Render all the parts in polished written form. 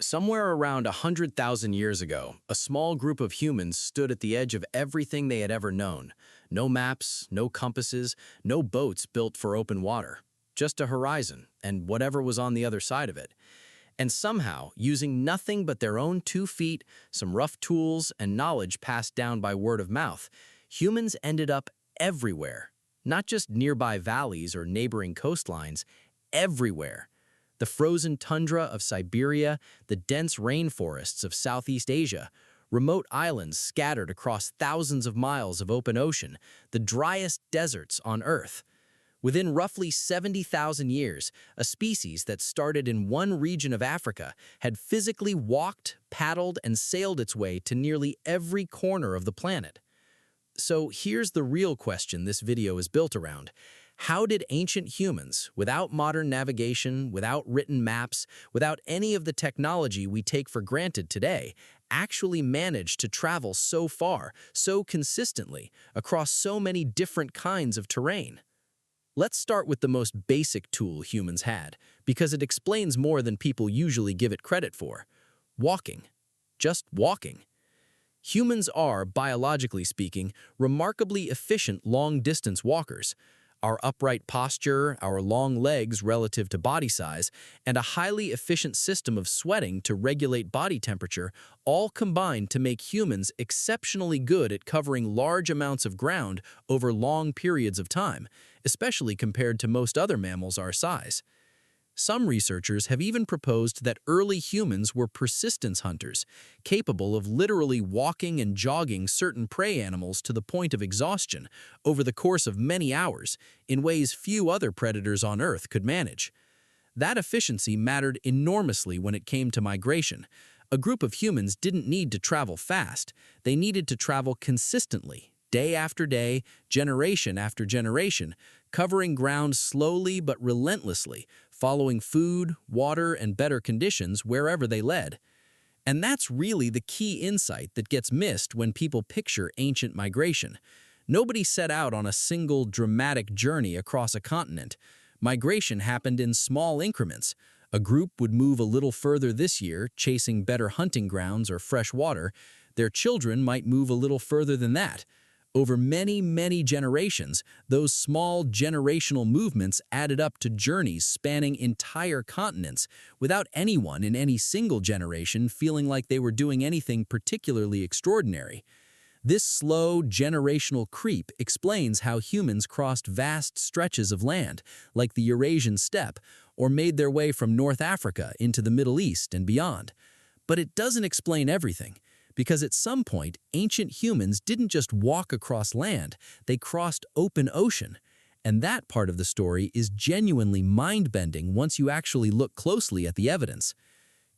Somewhere around 100,000 years ago, a small group of humans stood at the edge of everything they had ever known. No maps, no compasses, no boats built for open water. Just a horizon, and whatever was on the other side of it. And somehow, using nothing but their own 2 feet, some rough tools, and knowledge passed down by word of mouth, humans ended up everywhere. Not just nearby valleys or neighboring coastlines, everywhere. The frozen tundra of Siberia, the dense rainforests of Southeast Asia, remote islands scattered across thousands of miles of open ocean, the driest deserts on Earth. Within roughly 70,000 years, a species that started in one region of Africa had physically walked, paddled, and sailed its way to nearly every corner of the planet. So here's the real question this video is built around. How did ancient humans, without modern navigation, without written maps, without any of the technology we take for granted today, actually manage to travel so far, so consistently, across so many different kinds of terrain? Let's start with the most basic tool humans had, because it explains more than people usually give it credit for. Walking. Just walking. Humans are, biologically speaking, remarkably efficient long-distance walkers. Our upright posture, our long legs relative to body size, and a highly efficient system of sweating to regulate body temperature all combine to make humans exceptionally good at covering large amounts of ground over long periods of time, especially compared to most other mammals our size. Some researchers have even proposed that early humans were persistence hunters, capable of literally walking and jogging certain prey animals to the point of exhaustion over the course of many hours, in ways few other predators on Earth could manage. That efficiency mattered enormously when it came to migration. A group of humans didn't need to travel fast, they needed to travel consistently. Day after day, generation after generation, covering ground slowly but relentlessly, following food, water, and better conditions wherever they led. And that's really the key insight that gets missed when people picture ancient migration. Nobody set out on a single dramatic journey across a continent. Migration happened in small increments. A group would move a little further this year, chasing better hunting grounds or fresh water. Their children might move a little further than that. Over many, many generations, those small generational movements added up to journeys spanning entire continents, without anyone in any single generation feeling like they were doing anything particularly extraordinary. This slow, generational creep explains how humans crossed vast stretches of land, like the Eurasian steppe, or made their way from North Africa into the Middle East and beyond. But it doesn't explain everything. Because at some point, ancient humans didn't just walk across land, they crossed open ocean. And that part of the story is genuinely mind-bending once you actually look closely at the evidence.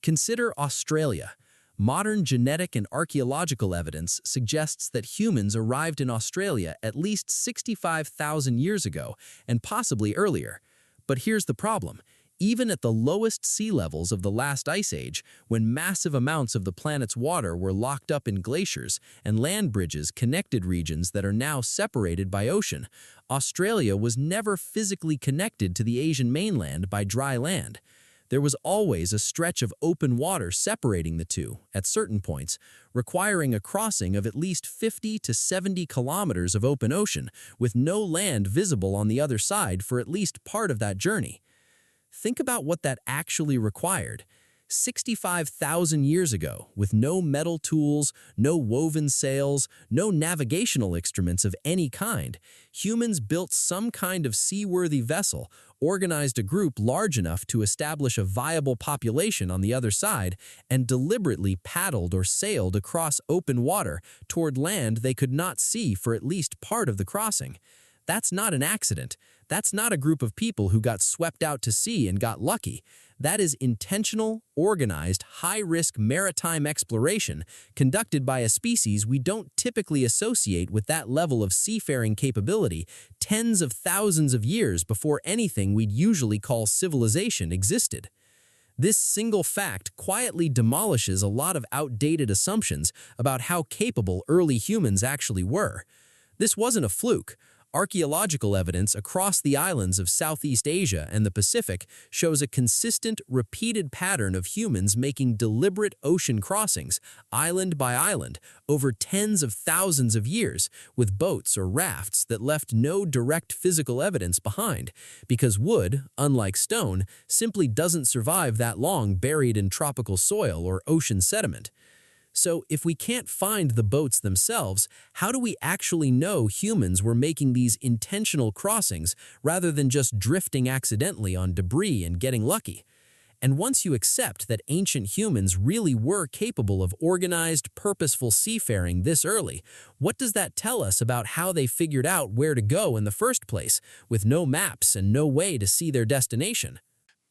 Consider Australia. Modern genetic and archaeological evidence suggests that humans arrived in Australia at least 65,000 years ago, and possibly earlier. But here's the problem. Even at the lowest sea levels of the last ice age, when massive amounts of the planet's water were locked up in glaciers and land bridges connected regions that are now separated by ocean, Australia was never physically connected to the Asian mainland by dry land. There was always a stretch of open water separating the two, at certain points, requiring a crossing of at least 50 to 70 kilometers of open ocean, with no land visible on the other side for at least part of that journey. Think about what that actually required. 65,000 years ago, with no metal tools, no woven sails, no navigational instruments of any kind, humans built some kind of seaworthy vessel, organized a group large enough to establish a viable population on the other side, and deliberately paddled or sailed across open water toward land they could not see for at least part of the crossing. That's not an accident. That's not a group of people who got swept out to sea and got lucky. That is intentional, organized, high-risk maritime exploration conducted by a species we don't typically associate with that level of seafaring capability tens of thousands of years before anything we'd usually call civilization existed. This single fact quietly demolishes a lot of outdated assumptions about how capable early humans actually were. This wasn't a fluke. Archaeological evidence across the islands of Southeast Asia and the Pacific shows a consistent, repeated pattern of humans making deliberate ocean crossings, island by island, over tens of thousands of years, with boats or rafts that left no direct physical evidence behind, because wood, unlike stone, simply doesn't survive that long buried in tropical soil or ocean sediment. So, if we can't find the boats themselves, how do we actually know humans were making these intentional crossings rather than just drifting accidentally on debris and getting lucky? And once you accept that ancient humans really were capable of organized, purposeful seafaring this early, what does that tell us about how they figured out where to go in the first place, with no maps and no way to see their destination?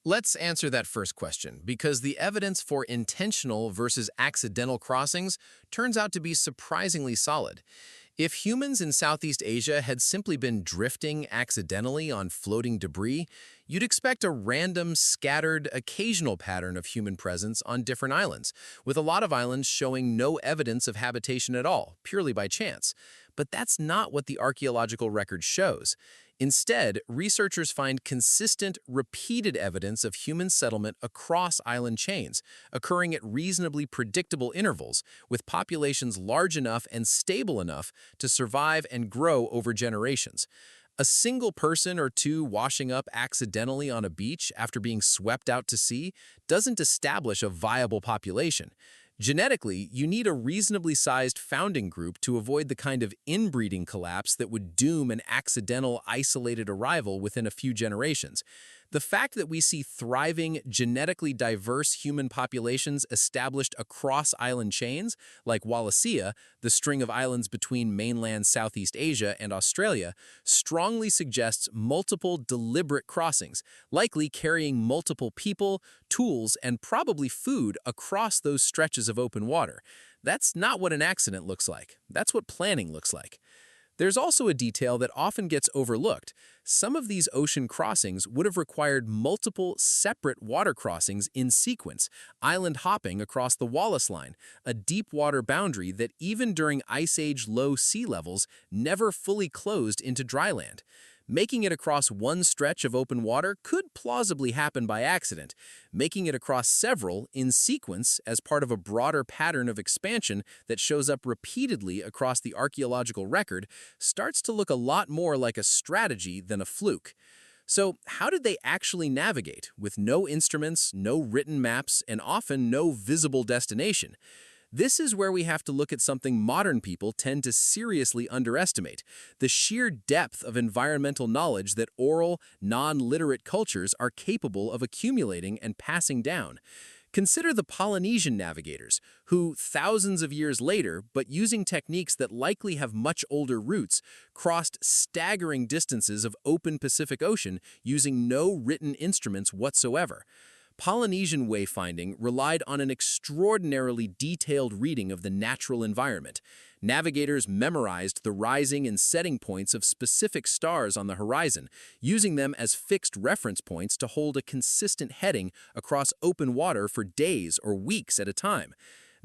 Let's answer that first question, because the evidence for intentional versus accidental crossings turns out to be surprisingly solid. If humans in Southeast Asia had simply been drifting accidentally on floating debris, you'd expect a random, scattered, occasional pattern of human presence on different islands, with a lot of islands showing no evidence of habitation at all, purely by chance. But that's not what the archaeological record shows. Instead, researchers find consistent, repeated evidence of human settlement across island chains, occurring at reasonably predictable intervals, with populations large enough and stable enough to survive and grow over generations. A single person or two washing up accidentally on a beach after being swept out to sea doesn't establish a viable population. Genetically, you need a reasonably sized founding group to avoid the kind of inbreeding collapse that would doom an accidental, isolated arrival within a few generations. The fact that we see thriving, genetically diverse human populations established across island chains, like Wallacea, the string of islands between mainland Southeast Asia and Australia, strongly suggests multiple deliberate crossings, likely carrying multiple people, tools, and probably food across those stretches of open water. That's not what an accident looks like. That's what planning looks like. There's also a detail that often gets overlooked. Some of these ocean crossings would have required multiple separate water crossings in sequence, island hopping across the Wallace Line, a deep water boundary that even during Ice Age low sea levels never fully closed into dry land. Making it across one stretch of open water could plausibly happen by accident. Making it across several in sequence as part of a broader pattern of expansion that shows up repeatedly across the archaeological record starts to look a lot more like a strategy than a fluke. So, how did they actually navigate with no instruments, no written maps, and often no visible destination? This is where we have to look at something modern people tend to seriously underestimate: the sheer depth of environmental knowledge that oral, non-literate cultures are capable of accumulating and passing down. Consider the Polynesian navigators, who, thousands of years later, but using techniques that likely have much older roots, crossed staggering distances of open Pacific Ocean using no written instruments whatsoever. Polynesian wayfinding relied on an extraordinarily detailed reading of the natural environment. Navigators memorized the rising and setting points of specific stars on the horizon, using them as fixed reference points to hold a consistent heading across open water for days or weeks at a time.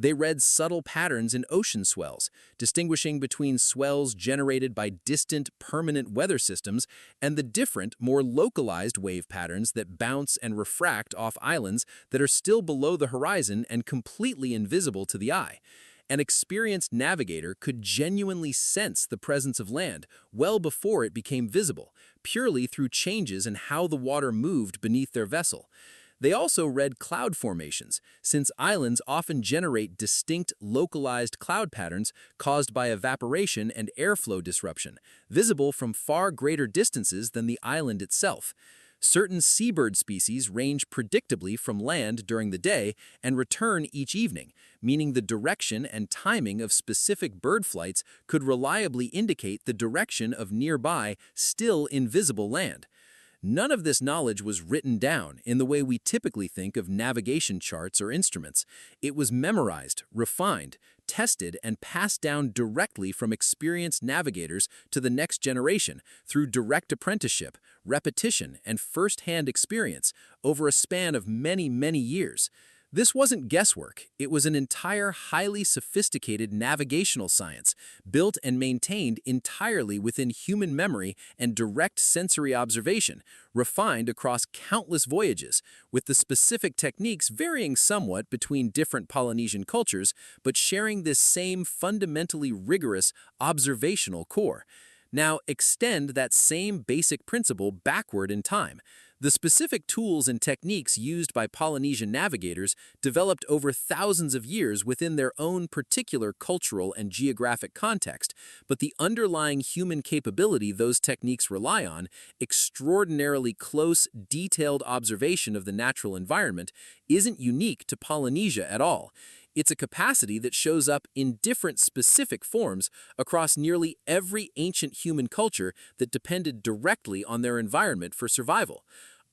They read subtle patterns in ocean swells, distinguishing between swells generated by distant, permanent weather systems and the different, more localized wave patterns that bounce and refract off islands that are still below the horizon and completely invisible to the eye. An experienced navigator could genuinely sense the presence of land well before it became visible, purely through changes in how the water moved beneath their vessel. They also read cloud formations, since islands often generate distinct, localized cloud patterns caused by evaporation and airflow disruption, visible from far greater distances than the island itself. Certain seabird species range predictably from land during the day and return each evening, meaning the direction and timing of specific bird flights could reliably indicate the direction of nearby, still invisible land. None of this knowledge was written down in the way we typically think of navigation charts or instruments. It was memorized, refined, tested, and passed down directly from experienced navigators to the next generation through direct apprenticeship, repetition, and first-hand experience over a span of many, many years. This wasn't guesswork, it was an entire highly sophisticated navigational science, built and maintained entirely within human memory and direct sensory observation, refined across countless voyages, with the specific techniques varying somewhat between different Polynesian cultures, but sharing this same fundamentally rigorous observational core. Now, extend that same basic principle backward in time. The specific tools and techniques used by Polynesian navigators developed over thousands of years within their own particular cultural and geographic context, but the underlying human capability those techniques rely on, extraordinarily close, detailed observation of the natural environment, isn't unique to Polynesia at all. It's a capacity that shows up in different specific forms across nearly every ancient human culture that depended directly on their environment for survival.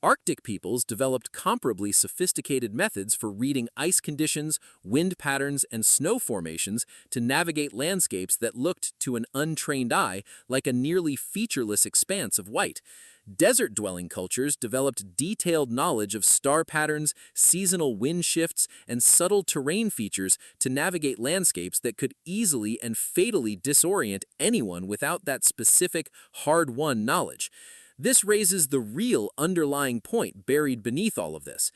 Arctic peoples developed comparably sophisticated methods for reading ice conditions, wind patterns, and snow formations to navigate landscapes that looked to an untrained eye like a nearly featureless expanse of white. Desert-dwelling cultures developed detailed knowledge of star patterns, seasonal wind shifts, and subtle terrain features to navigate landscapes that could easily and fatally disorient anyone without that specific, hard-won knowledge. This raises the real underlying point buried beneath all of this.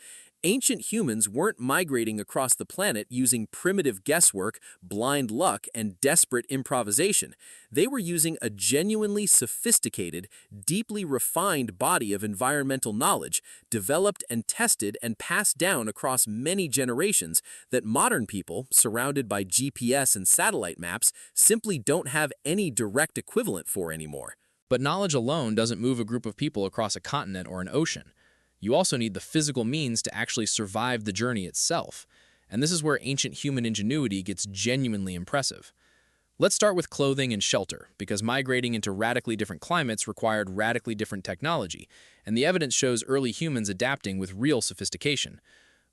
Ancient humans weren't migrating across the planet using primitive guesswork, blind luck, and desperate improvisation. They were using a genuinely sophisticated, deeply refined body of environmental knowledge, developed and tested and passed down across many generations that modern people, surrounded by GPS and satellite maps, simply don't have any direct equivalent for anymore. But knowledge alone doesn't move a group of people across a continent or an ocean. You also need the physical means to actually survive the journey itself. And this is where ancient human ingenuity gets genuinely impressive. Let's start with clothing and shelter, because migrating into radically different climates required radically different technology, and the evidence shows early humans adapting with real sophistication.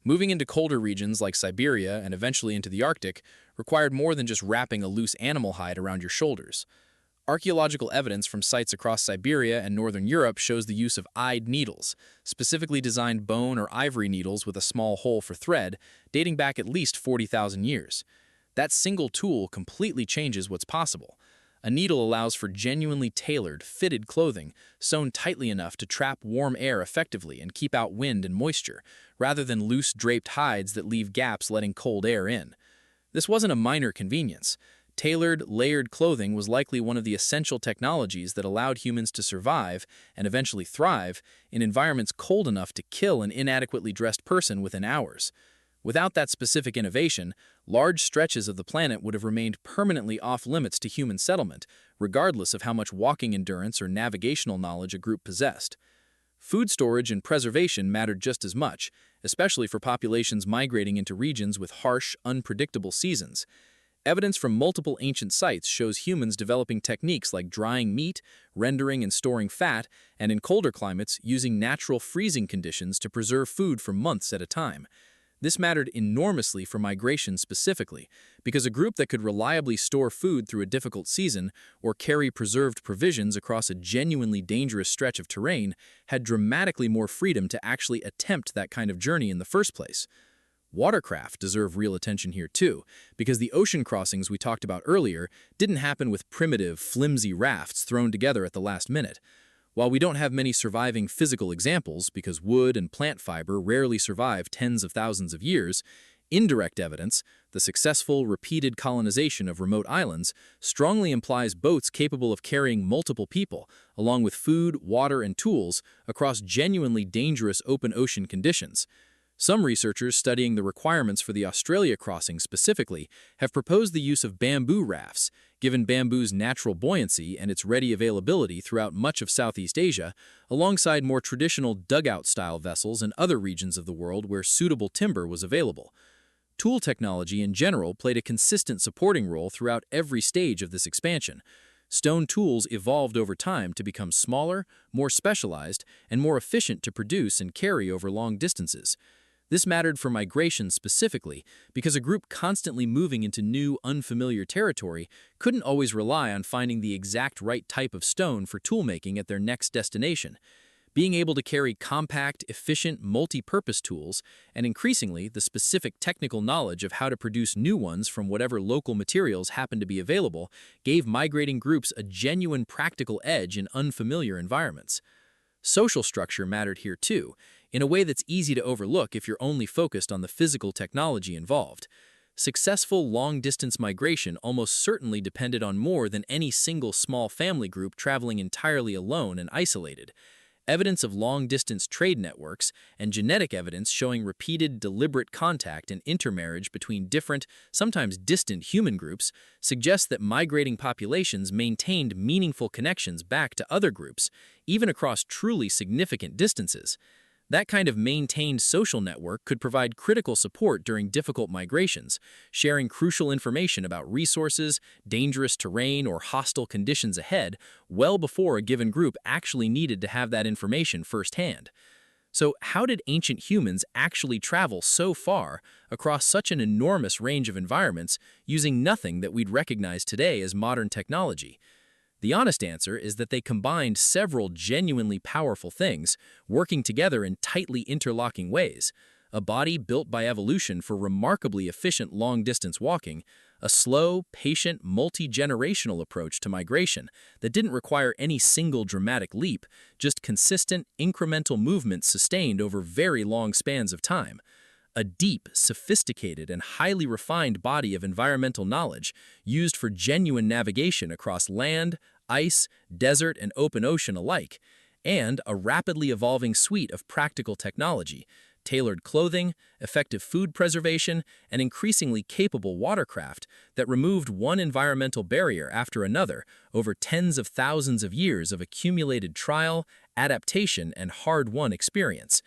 Moving into colder regions like Siberia and eventually into the Arctic required more than just wrapping a loose animal hide around your shoulders. Archaeological evidence from sites across Siberia and northern Europe shows the use of eyed needles, specifically designed bone or ivory needles with a small hole for thread, dating back at least 40,000 years. That single tool completely changes what's possible. A needle allows for genuinely tailored, fitted clothing, sewn tightly enough to trap warm air effectively and keep out wind and moisture, rather than loose draped hides that leave gaps letting cold air in. This wasn't a minor convenience. Tailored, layered clothing was likely one of the essential technologies that allowed humans to survive, and eventually thrive, in environments cold enough to kill an inadequately dressed person within hours. Without that specific innovation, large stretches of the planet would have remained permanently off-limits to human settlement, regardless of how much walking endurance or navigational knowledge a group possessed. Food storage and preservation mattered just as much, especially for populations migrating into regions with harsh, unpredictable seasons. Evidence from multiple ancient sites shows humans developing techniques like drying meat, rendering and storing fat, and in colder climates, using natural freezing conditions to preserve food for months at a time. This mattered enormously for migration specifically, because a group that could reliably store food through a difficult season or carry preserved provisions across a genuinely dangerous stretch of terrain had dramatically more freedom to actually attempt that kind of journey in the first place. Watercraft deserve real attention here too, because the ocean crossings we talked about earlier didn't happen with primitive, flimsy rafts thrown together at the last minute. While we don't have many surviving physical examples, because wood and plant fiber rarely survive tens of thousands of years, indirect evidence, the successful, repeated colonization of remote islands, strongly implies boats capable of carrying multiple people, along with food, water, and tools, across genuinely dangerous open ocean conditions. Some researchers studying the requirements for the Australia crossing specifically have proposed the use of bamboo rafts, given bamboo's natural buoyancy and its ready availability throughout much of Southeast Asia, alongside more traditional dugout-style vessels in other regions of the world where suitable timber was available. Tool technology in general played a consistent supporting role throughout every stage of this expansion. Stone tools evolved over time to become smaller, more specialized, and more efficient to produce and carry over long distances. This mattered for migration specifically because a group constantly moving into new, unfamiliar territory couldn't always rely on finding the exact right type of stone for toolmaking at their next destination. Being able to carry compact, efficient, multi-purpose tools, and increasingly the specific technical knowledge of how to produce new ones from whatever local materials happen to be available, gave migrating groups a genuine practical edge in unfamiliar environments. Social structure mattered here too, in a way that's easy to overlook if you're only focused on the physical technology involved. Successful long-distance migration almost certainly depended on more than any single small family group traveling entirely alone and isolated. Evidence of long-distance trade networks and genetic evidence showing repeated, deliberate contact and intermarriage between different, sometimes distant human groups suggests that migrating populations maintained meaningful connections back to other groups, even across truly significant distances. That kind of maintained social network could provide critical support during difficult migrations, sharing crucial information about resources, dangerous terrain, or hostile conditions ahead well before a given group actually needed to have that information firsthand. So, how did ancient humans actually travel so far across such an enormous range of environments using nothing that we'd recognize today as modern technology? The honest answer is that they combined several genuinely powerful things, working together in tightly interlocking ways. A body built by evolution for remarkably efficient long-distance walking, a slow, patient, multi-generational approach to migration that didn't require any single dramatic leap, just consistent, incremental movement sustained over very long spans of time. A deep, sophisticated, and highly refined body of environmental knowledge used for genuine navigation across land, ice, desert, and open ocean alike, and a rapidly evolving suite of practical technology, tailored clothing, effective food preservation, and increasingly capable watercraft that removed one environmental barrier after another over tens of thousands of years of accumulated trial, adaptation, and hard-won experience.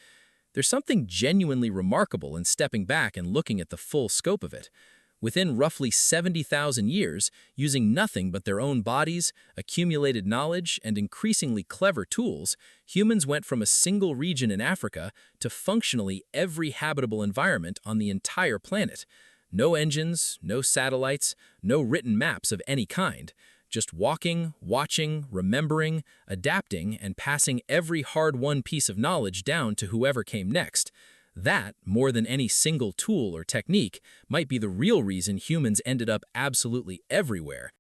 There's something genuinely remarkable in stepping back and looking at the full scope of it. Within roughly 70,000 years, using nothing but their own bodies, accumulated knowledge, and increasingly clever tools, humans went from a single region in Africa to functionally every habitable environment on the entire planet. No engines, no satellites, no written maps of any kind. Just walking, watching, remembering, adapting, and passing every hard-won piece of knowledge down to whoever came next. That, more than any single tool or technique, might be the real reason humans ended up absolutely everywhere,